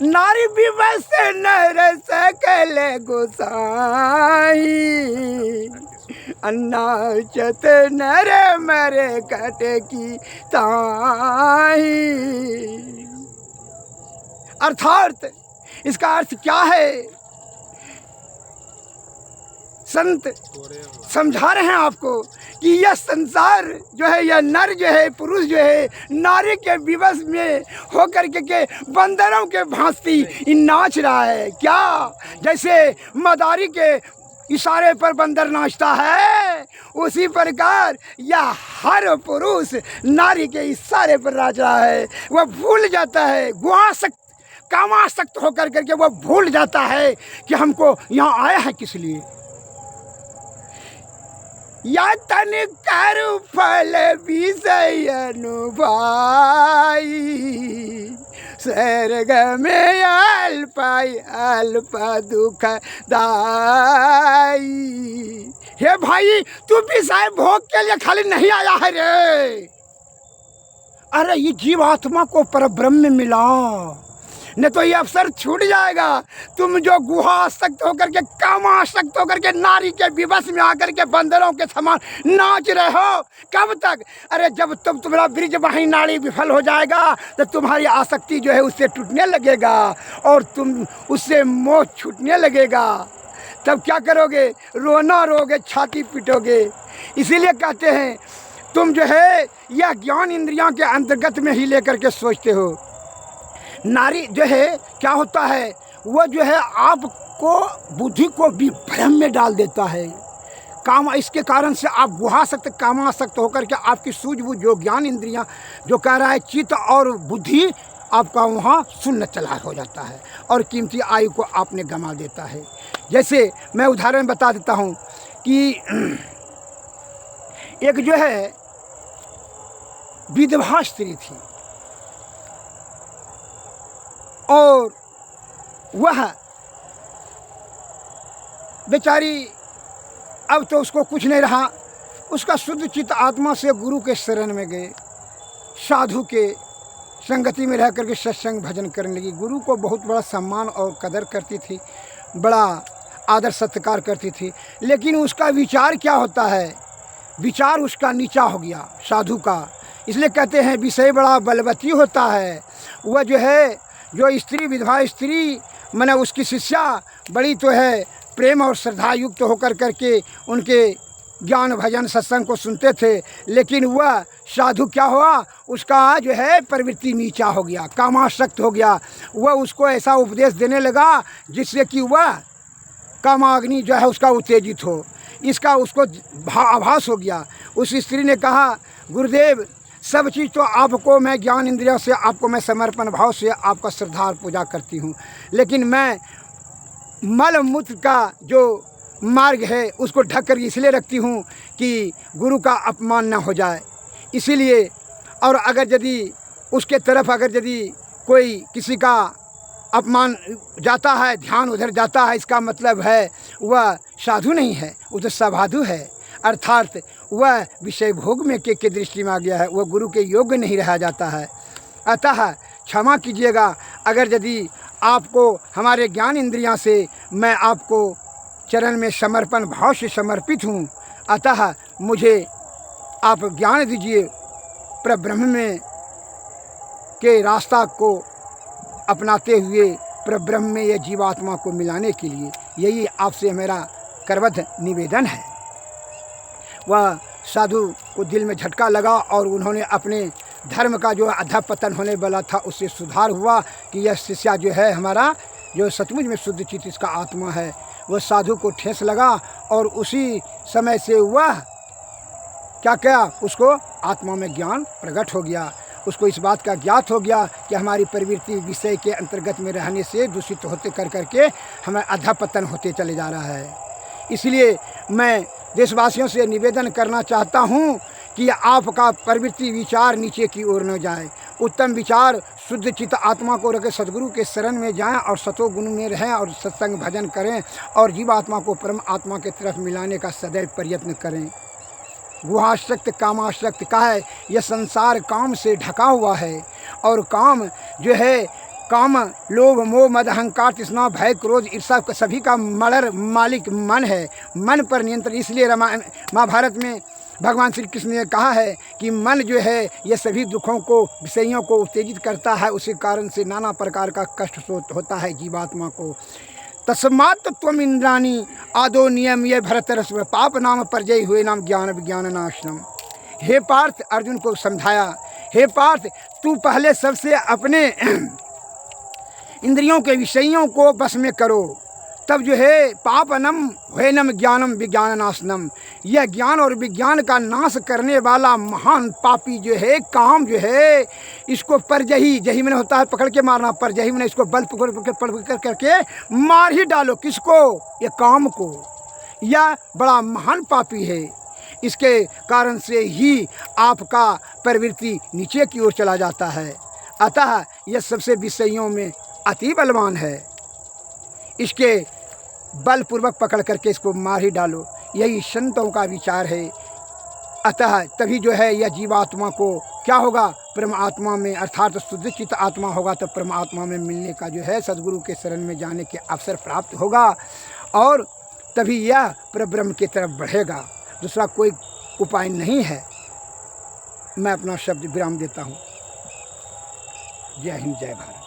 नारी विवश नर सकल गोसाई, नाचत नर मरे कट की ताई। अर्थात इसका अर्थ क्या है? संत समझा रहे हैं आपको कि यह संसार जो है, यह नर जो है, पुरुष जो है, नारी के विवश में होकर के बंदरों के भांति नाच रहा है। क्या? जैसे मदारी के इशारे पर बंदर नाचता है, उसी प्रकार यह हर पुरुष नारी के इशारे पर नाच रहा है। वह भूल जाता है, गुहासक्त कामासक्त होकर करके वह भूल जाता है कि हमको यहाँ आया है किस लिए। या तन कर फल विषय अनुभाई, स्वर्ग में अल्प दुख दाई। हे भाई, तू विषय भोग के लिए खाली नहीं आया है रे। अरे ये जीवात्मा को परब्रह्म मिला, नहीं तो ये अवसर छूट जाएगा। तुम जो गुहासक्त होकर के, कामासक्त होकर के नारी के विवश में आकर के बंदरों के समान नाच रहे हो, कब तक? अरे जब तुम्हारा ब्रिज वाही नाड़ी विफल हो जाएगा तो तुम्हारी आसक्ति जो है उससे टूटने लगेगा और तुम उससे मोह छूटने लगेगा। तब क्या करोगे? रोना रोगे, छाती पीटोगे। इसीलिए कहते हैं तुम जो है यह ज्ञान इंद्रियों के अंतर्गत में ही लेकर के सोचते हो। नारी जो है क्या होता है, वह जो है आपको बुद्धि को विभ्रम में डाल देता है। काम इसके कारण से आप गुहासक्त कामासक्त होकर के आपकी सूझबूझ जो ज्ञान इंद्रियां जो कह रहा है चित्त और बुद्धि आपका वहाँ शून्य चला हो जाता है और कीमती आयु को आपने गंवा देता है। जैसे मैं उदाहरण बता देता हूँ कि एक जो है विधवा स्त्री थी और वह बेचारी अब तो उसको कुछ नहीं रहा, उसका शुद्ध चित्त आत्मा से गुरु के शरण में गए, साधु के संगति में रह करके सत्संग भजन करने लगी। गुरु को बहुत बड़ा सम्मान और कदर करती थी, बड़ा आदर सत्कार करती थी, लेकिन उसका विचार क्या होता है? विचार उसका नीचा हो गया साधु का। इसलिए कहते हैं विषय बड़ा बलवती होता है। वह जो है जो स्त्री विधवा स्त्री माने उसकी शिष्या बड़ी तो है प्रेम और श्रद्धा युक्त होकर करके उनके ज्ञान भजन सत्संग को सुनते थे, लेकिन वह साधु क्या हुआ? उसका जो है प्रवृत्ति नीचा हो गया, कामासक्त हो गया। वह उसको ऐसा उपदेश देने लगा जिससे कि वह कामाग्नि जो है उसका उत्तेजित हो, इसका उसको आभास हो गया। उस स्त्री ने कहा, गुरुदेव सब चीज़ तो आपको मैं ज्ञान इंद्रियों से आपको मैं समर्पण भाव से आपका श्रद्धा और पूजा करती हूँ, लेकिन मैं मल मूत्र का जो मार्ग है उसको ढक कर इसलिए रखती हूँ कि गुरु का अपमान न हो जाए। इसीलिए और अगर यदि उसके तरफ अगर यदि कोई किसी का अपमान जाता है, ध्यान उधर जाता है, इसका मतलब है वह साधु नहीं है, वो तो सभाधु है। अर्थात वह विषय भोग में के दृष्टि में आ गया है, वह गुरु के योग्य नहीं रहा जाता है। अतः क्षमा कीजिएगा अगर यदि आपको हमारे ज्ञान इंद्रियां से मैं आपको चरण में समर्पण भाव से समर्पित हूँ, अतः मुझे आप ज्ञान दीजिए परब्रह्म में के रास्ता को अपनाते हुए परब्रह्म में यह जीवात्मा को मिलाने के लिए। यही आपसे मेरा करबद्ध निवेदन है। वह साधु को दिल में झटका लगा और उन्होंने अपने धर्म का जो अधःपतन होने वाला था उससे सुधार हुआ कि यह शिष्या जो है हमारा जो सचमुच में शुद्ध चित्त इसका आत्मा है। वह साधु को ठेस लगा और उसी समय से वह क्या किया, उसको आत्मा में ज्ञान प्रकट हो गया। उसको इस बात का ज्ञात हो गया कि हमारी प्रवृत्ति विषय के अंतर्गत में रहने से दूषित होते कर करके हमें अधःपतन होते चले जा रहा है। इसलिए मैं देशवासियों से निवेदन करना चाहता हूँ कि आपका प्रवृत्ति विचार नीचे की ओर न जाए, उत्तम विचार शुद्ध चित्त आत्मा को रखे सद्गुरु के शरण में जाएं और सतोगुण में रहें और सत्संग भजन करें और जीवात्मा को परम आत्मा के तरफ मिलाने का सदैव प्रयत्न करें। गुहाशक्त कामाशक्त का है, यह संसार काम से ढका हुआ है और काम जो है काम, लोभ, मोह, मद, अहंकार, तृष्णा, भय, क्रोध, ईर्ष्या सभी का मालिक मन है। मन पर नियंत्रण, इसलिए रामायण महाभारत में भगवान श्री कृष्ण ने कहा है कि मन जो है ये सभी दुखों को, विषयों को उत्तेजित करता है, उसी कारण से नाना प्रकार का कष्ट होता है जीवात्मा को। तस्मात् त्वम इंद्राणी आदो नियम ये भरतरस्व पाप नाम परजय हुए नाम ज्ञान विज्ञान नाशनम। हे पार्थ, अर्जुन को समझाया, हे पार्थ तू पहले सबसे अपने इंद्रियों के विषयों को बस में करो, तब जो है पापनम हुएनम ज्ञानम विज्ञान नाशनम, यह ज्ञान और विज्ञान का नाश करने वाला महान पापी जो है काम जो है, इसको परजही, जही मैंने होता है पकड़ के मारना, परजही मैंने इसको बल पकड़ करके मार ही डालो। किसको? ये काम को। यह बड़ा महान पापी है, इसके कारण से ही आपका प्रवृत्ति नीचे की ओर चला जाता है। अतः यह सबसे विषयों में अति बलवान है, इसके बलपूर्वक पकड़ करके इसको मार ही डालो, यही संतों का विचार है। अतः तभी जो है यह जीवात्मा को क्या होगा, परमात्मा में अर्थात शुद्ध चित्त आत्मा होगा तो परमात्मा में मिलने का जो है, सद्गुरु के शरण में जाने के अवसर प्राप्त होगा और तभी यह परब्रह्म की तरफ बढ़ेगा। दूसरा कोई उपाय नहीं है। मैं अपना शब्द विराम देता हूँ। जय हिंद, जय भारत।